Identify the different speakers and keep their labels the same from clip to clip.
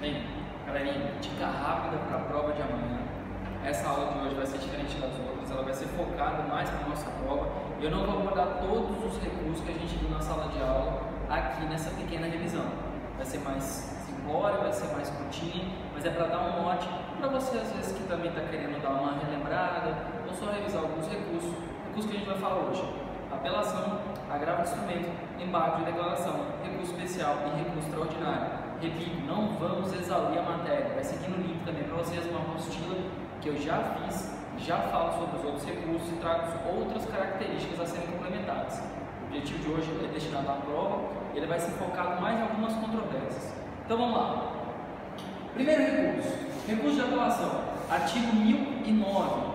Speaker 1: Bem, galerinha, dica rápida para a prova de amanhã. Essa aula de hoje vai ser diferente das outras, ela vai ser focada mais para a nossa prova. Eu não vou abordar todos os recursos que a gente viu na sala de aula aqui nessa pequena revisão. Vai ser mais simplória, vai ser mais curtinha, mas é para dar um norte para você, às vezes, que também está querendo dar uma relembrada ou só revisar alguns recursos que a gente vai falar hoje. Apelação, agravo de instrumento, embargo de declaração, recurso especial e recurso extraordinário. Repito, não vamos exaurir a matéria, vai seguir no link também para vocês uma apostila que eu já fiz, já falo sobre os outros recursos e trago outras características a serem complementadas. O objetivo de hoje é destinado à prova, ele vai ser focado mais em algumas controvérsias. Então vamos lá. Primeiro recurso, recurso de apelação, artigo 1009.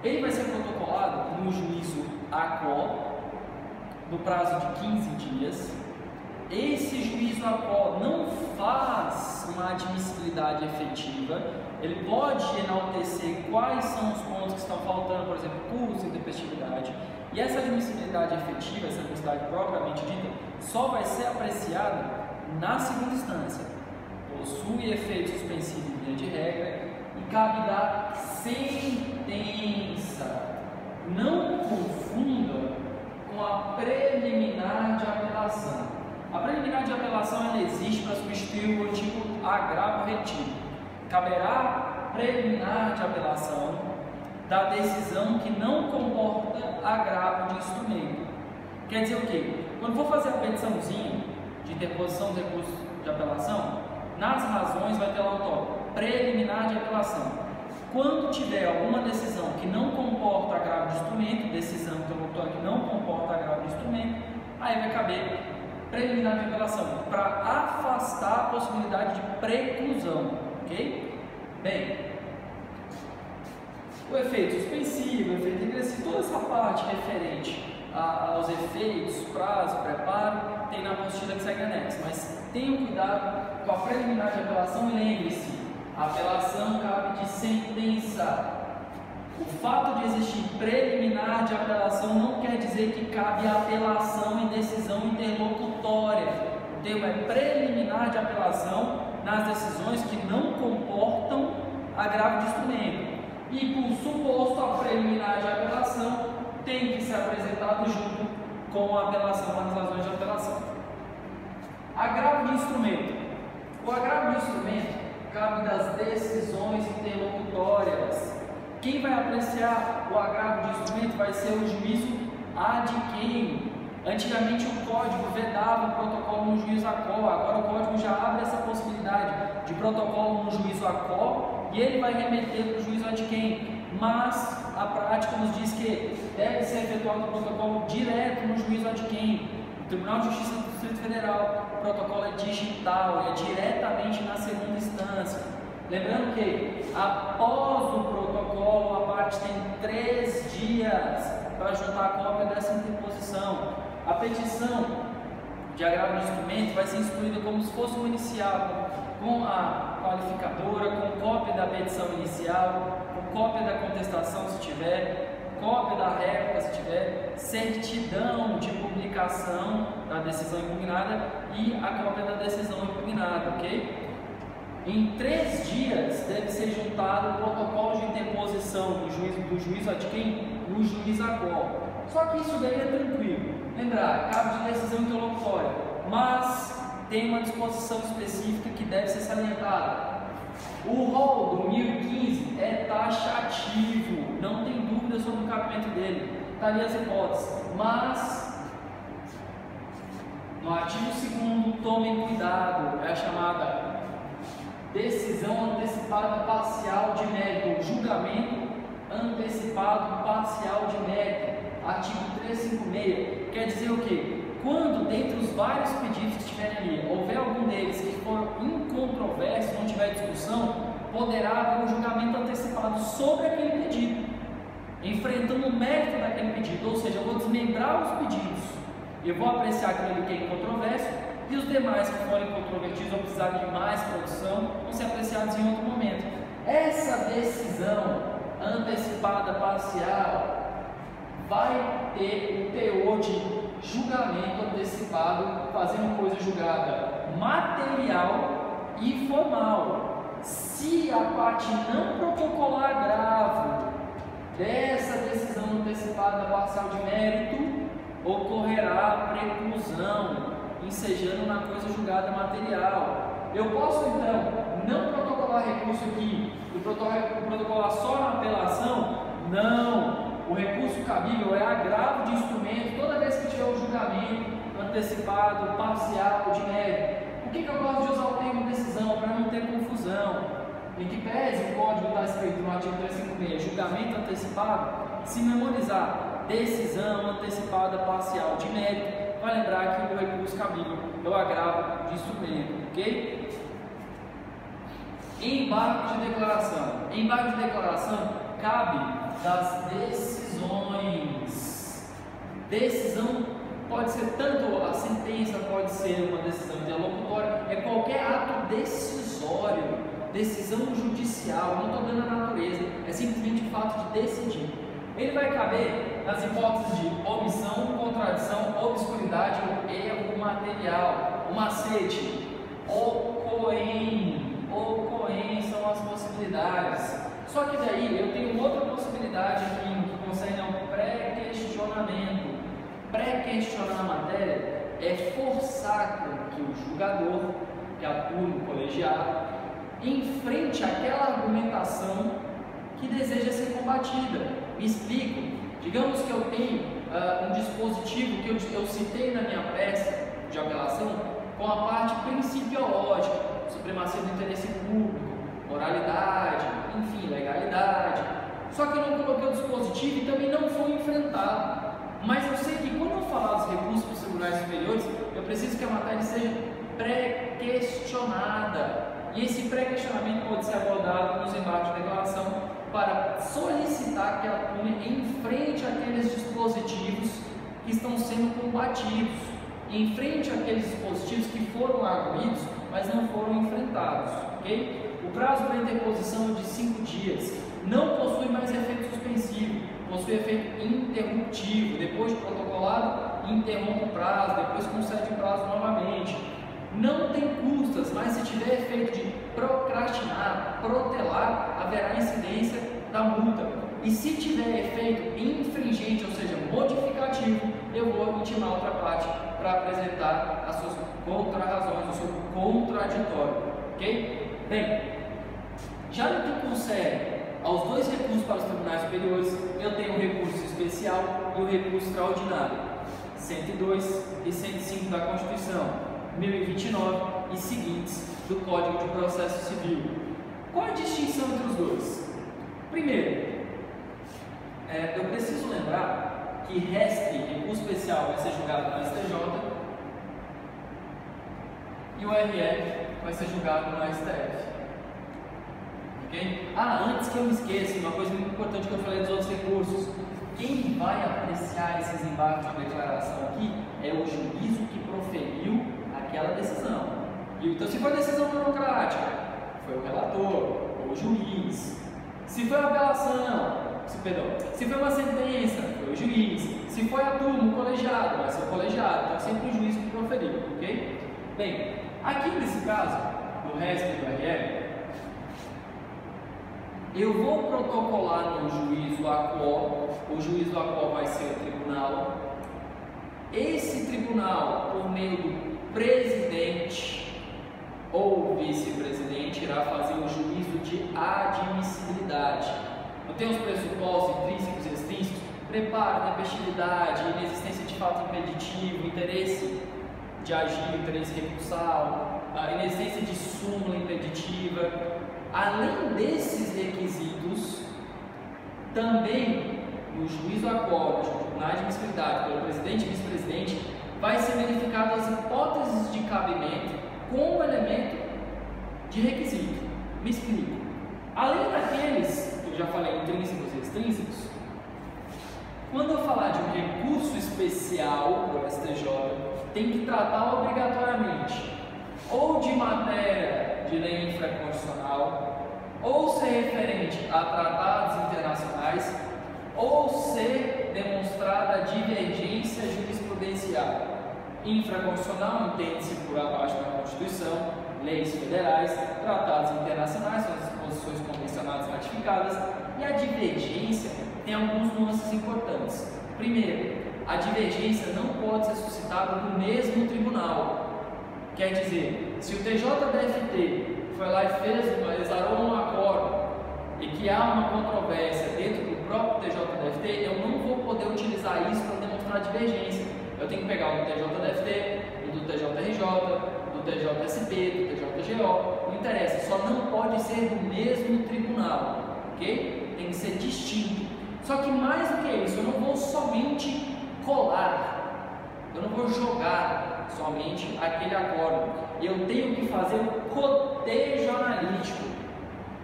Speaker 1: Ele vai ser protocolado no juízo ACO no prazo de 15 dias. Esse juízo ACO não faz uma admissibilidade efetiva, ele pode enaltecer quais são os pontos que estão faltando, por exemplo, curso e intempestividade, e essa admissibilidade efetiva, essa admissibilidade propriamente dita, só vai ser apreciada na segunda instância. Possui efeito suspensivo em via de regra e cabe dar sentença. Não confunda com a preliminar de apelação. A preliminar de apelação ela existe para substituir o antigo agravo retido. Caberá preliminar de apelação da decisão que não comporta agravo de instrumento. Quer dizer o quê? Quando for fazer a petiçãozinha de interposição do recurso de apelação, nas razões vai ter lá o tópico preliminar de apelação. Quando tiver alguma decisão que não comporta agravo de instrumento, decisão interlocutória que não comporta agravo de instrumento, aí vai caber preliminar de apelação, para afastar a possibilidade de preclusão, ok? Bem, o efeito suspensivo, o efeito regressivo, toda essa parte referente aos efeitos, prazo, preparo, tem na apostila que segue anexo, mas tenham cuidado com a preliminar de apelação e lembre-se, a apelação cabe de sentença. O fato de existir preliminar de apelação não quer dizer que cabe apelação em decisão interlocutória. O termo é preliminar de apelação nas decisões que não comportam agravo de instrumento. E por suposto, a preliminar de apelação tem que ser apresentado junto com a apelação nas razões de apelação. Agravo de instrumento. O agravo de instrumento cabe das decisões interlocutórias. Quem vai apreciar o agravo de instrumento vai ser o juízo ad quem. Antigamente o código vedava o protocolo no juízo ACO, agora o código já abre essa possibilidade de protocolo no juízo ACO e ele vai remeter para o juízo ad quem. Mas a prática nos diz que deve ser efetuado o protocolo direto no juízo ad quem. O Tribunal de Justiça do Distrito Federal, o protocolo é digital, é diretamente na segunda instância. Lembrando que após o protocolo a parte tem 3 dias para juntar a cópia dessa interposição. A petição de agravo de instrumento vai ser instruída como se fosse um inicial, com a qualificadora, com cópia da petição inicial, com cópia da contestação se tiver, cópia da réplica se tiver, certidão de publicação da decisão impugnada e a cópia da decisão impugnada, ok? Em 3 dias deve ser juntado o protocolo de interposição do juízo ad quem no juízo ACO. Só que isso daí é tranquilo. Lembrar, cabe de decisão interlocutória, mas tem uma disposição específica que deve ser salientada. O rol do 1015 é taxativo, não tem dúvida sobre o cabimento dele. Está ali as hipóteses, mas no artigo 2º, tomem cuidado, é a chamada decisão antecipada parcial de mérito, julgamento antecipado parcial de mérito, artigo 356, quer dizer o quê? Quando dentre os vários pedidos que estiverem ali, houver algum deles que for incontroverso, não tiver discussão, poderá haver um julgamento antecipado sobre aquele pedido, enfrentando o mérito daquele pedido, ou seja, eu vou desmembrar os pedidos, eu vou apreciar aquele que é incontroverso, e os demais que forem controvertidos ou precisarem de mais produção vão ser apreciados em outro momento. Essa decisão antecipada parcial vai ter o teor de julgamento antecipado, fazendo coisa julgada material e formal. Se a parte não protocolar agravo dessa decisão antecipada parcial de mérito, ocorrerá preclusão, ensejando na coisa julgada material. Eu posso então não protocolar recurso aqui e protocolar só na apelação? Não! O recurso cabível é agravo de instrumento toda vez que tiver o julgamento antecipado, parcial, de mérito. Por que eu gosto de usar o termo decisão? Para não ter confusão. Em que pese o código está escrito no artigo 356, julgamento antecipado, se memorizar decisão antecipada parcial de mérito, vai lembrar que o recurso cabível é o agravo de instrumento, ok? Embargo de declaração. Embargo de declaração cabe das decisões. Decisão pode ser tanto a sentença, pode ser uma decisão interlocutória, é qualquer ato decisório. Decisão judicial, não estou dando a natureza, é simplesmente o fato de decidir. Ele vai caber nas hipóteses de omissão, contradição, obscuridade ou erro material. O macete, ocorrem são as possibilidades. Só que daí eu tenho outra possibilidade aqui que concerne ao pré-questionamento. Pré-questionar a matéria é forçar com que o julgador, que atua no colegiado, enfrente aquela argumentação que deseja ser combatida. Me explico. Digamos que eu tenho um dispositivo que eu citei na minha peça de apelação com a parte principiológica, supremacia do interesse público, moralidade, enfim, legalidade. Só que eu não coloquei o dispositivo e também não foi enfrentado. Mas eu sei que quando eu falar dos recursos para os tribunais superiores, eu preciso que a matéria seja pré-questionada. E esse pré-questionamento pode ser abordado nos embargos de declaração para solicitar que a turma enfrente aqueles dispositivos que estão sendo combatidos, enfrente aqueles dispositivos que foram arguídos, mas não foram enfrentados, ok? O prazo para interposição é de 5 dias, não possui mais efeito suspensivo, possui efeito interruptivo. Depois de protocolado, interrompe o prazo, depois concede o prazo novamente. Não tem custas, mas se tiver efeito de procrastinar, protelar, haverá incidência da multa. E se tiver efeito infringente, ou seja, modificativo, eu vou intimar outra parte para apresentar as suas contra-razões, o seu contraditório, ok? Bem, já no que concerne aos dois recursos para os tribunais superiores, eu tenho o recurso especial e o recurso extraordinário, 102 e 105 da Constituição, 1029 e seguintes do Código de Processo Civil. Qual a distinção entre os dois? Primeiro, eu preciso lembrar que recurso especial vai ser julgado no STJ e o RF vai ser julgado no STF. Okay? Antes que eu me esqueça, uma coisa muito importante que eu falei dos outros recursos: quem vai apreciar esses embargos de declaração aqui é o juízo que proferiu aquela decisão. Então, se foi decisão monocrática, foi o relator ou o juiz. Se foi uma apelação, se foi uma sentença, foi o juiz. Se foi a turma, o colegiado, vai ser o colegiado. Então, é sempre o juiz que proferiu, ok? Bem, aqui nesse caso, do RESP e do RF, eu vou protocolar no juízo a qual, o juízo a qual vai ser o tribunal. Esse tribunal, por meio do presidente ou vice-presidente, irá fazer o juízo de admissibilidade. Eu tenho os pressupostos intrínsecos e extrínsecos: preparo, tempestividade, inexistência de fato impeditivo, interesse de agir, interesse recursal, a inexistência de súmula impeditiva. Além desses requisitos, também no juízo a qual, na admissibilidade pelo presidente e vice-presidente, vai ser verificado as hipóteses de cabimento com o elemento de requisito. Me explico. Além daqueles que eu já falei, intrínsecos e extrínsecos, quando eu falar de um recurso especial para o STJ, tem que tratar obrigatoriamente ou de matéria de lei infraconstitucional, ou ser referente a tratados internacionais, ou ser demonstrada divergência jurisprudencial. Infraconstitucional entende-se por abaixo da Constituição, leis federais, tratados internacionais, são as disposições convencionadas ratificadas, e a divergência tem alguns nuances importantes. Primeiro, a divergência não pode ser suscitada no mesmo tribunal. Quer dizer, se o TJDFT foi lá e exarou um acordo e que há uma controvérsia dentro do próprio TJDFT, eu não vou poder utilizar isso para demonstrar divergência. Eu tenho que pegar o do TJDFT, o do TJRJ, do TJSP, do TJGO, não interessa, só não pode ser do mesmo tribunal, ok? Tem que ser distinto. Só que mais do que isso, eu não vou somente colar, eu não vou jogar somente aquele acordo, eu tenho que fazer o cotejo analítico.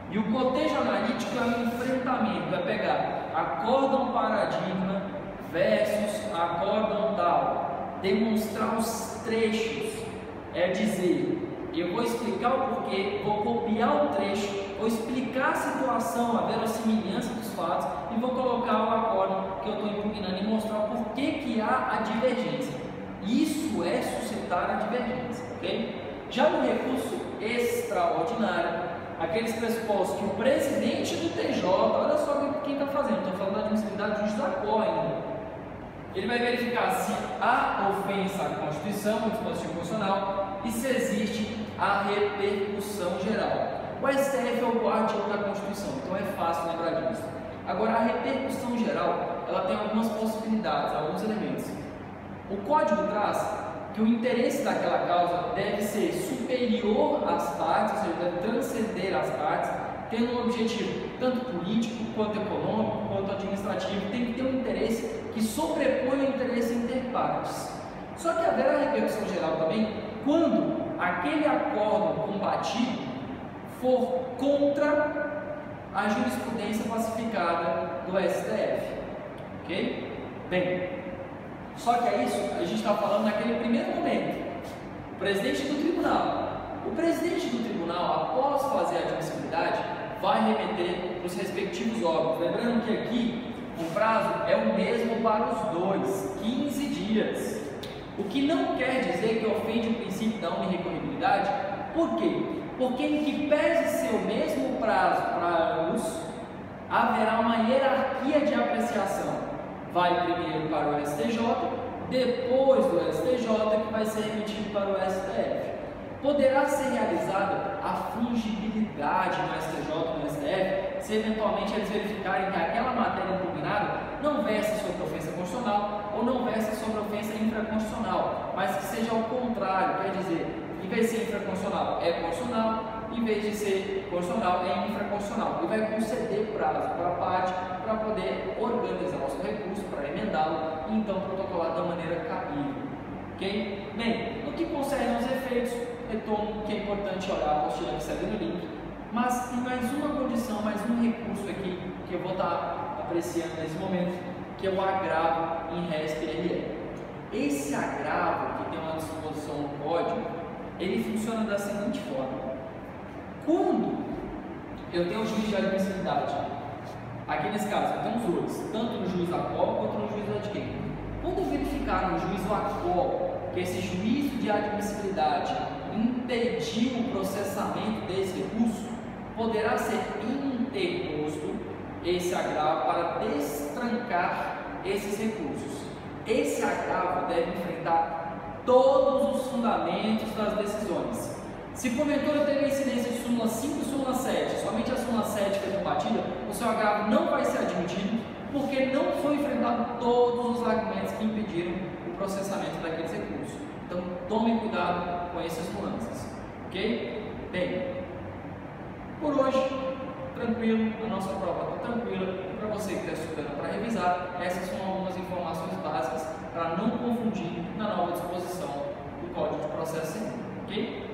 Speaker 1: E o cotejo analítico é um enfrentamento, é pegar acórdão paradigma versus acórdão tal, demonstrar os trechos, é dizer, eu vou explicar o porquê, vou copiar o trecho, vou explicar a situação, a verossimilhança dos fatos e vou colocar o acórdão que eu estou impugnando e mostrar o porquê que há a divergência. Isso é suscitar a divergência, ok? Já no recurso extraordinário, aqueles pressupostos que o presidente do TJ, olha só quem está fazendo, estou falando da admissibilidade do juiz da cor ainda. Ele vai verificar se há ofensa à Constituição, ao dispositivo constitucional, e se existe a repercussão geral. O STF é o guardião da Constituição, então é fácil lembrar disso. Agora, a repercussão geral, ela tem algumas possibilidades, alguns elementos. O Código traz que o interesse daquela causa deve ser superior às partes, ou seja, deve transcender as partes, tendo um objetivo tanto político, quanto econômico, quanto administrativo, tem que ter um interesse que sobrepõe o interesse interpartes. Só que haverá repercussão geral também quando aquele acordo combatido for contra a jurisprudência pacificada do STF, ok? Bem, só que é isso, a gente está falando naquele primeiro momento, o presidente do tribunal. O presidente do tribunal, após fazer a admissibilidade, vai remeter para os respectivos órgãos. Lembrando que aqui o prazo é o mesmo para os dois, 15 dias. O que não quer dizer que ofende o princípio da irrecorribilidade. Por quê? Porque em que pese ser o mesmo prazo para ambos, haverá uma hierarquia de apreciação. Vai primeiro para o STJ, depois do STJ que vai ser remetido para o STF. Poderá ser realizada a fungibilidade no STJ e no STF se eventualmente eles verificarem que aquela matéria impugnada não versa sobre ofensa constitucional ou não versa sobre ofensa infraconstitucional, mas que seja ao contrário, quer dizer, em vez de ser infraconstitucional é constitucional, em vez de ser constitucional é infraconstitucional, e vai conceder prazo para a parte para poder organizar o seu recurso, para emendá-lo e então protocolar da maneira cabível. Ok? Bem, no que concerne aos efeitos, retomo que é importante olhar a apostila que segue no link, mas tem mais uma condição, mais um recurso aqui que eu vou estar apreciando nesse momento, que é o agravo em res-PRE. Esse agravo, que tem uma disposição no código, ele funciona da seguinte forma: quando eu tenho o juiz de admissibilidade, aqui nesse caso eu tenho os dois, tanto no juiz da qual quanto no juiz da quem. Quando eu verificar no juiz da qual que esse juízo de admissibilidade impediu o processamento desse recurso, poderá ser interposto esse agravo para destrancar esses recursos. Esse agravo deve enfrentar todos os fundamentos das decisões. Se porventura teve incidência de súmula 5 e súmula 7, somente a súmula 7 foi combatida, o seu agravo não vai ser admitido, porque não foi enfrentado todos os argumentos que impediram o processamento daqueles recursos. Então, tome cuidado com essas nuances, ok? Bem, por hoje, tranquilo, a nossa prova está tranquila. Para você que está estudando para revisar, essas são algumas informações básicas para não confundir na nova disposição do Código de Processo Civil, ok?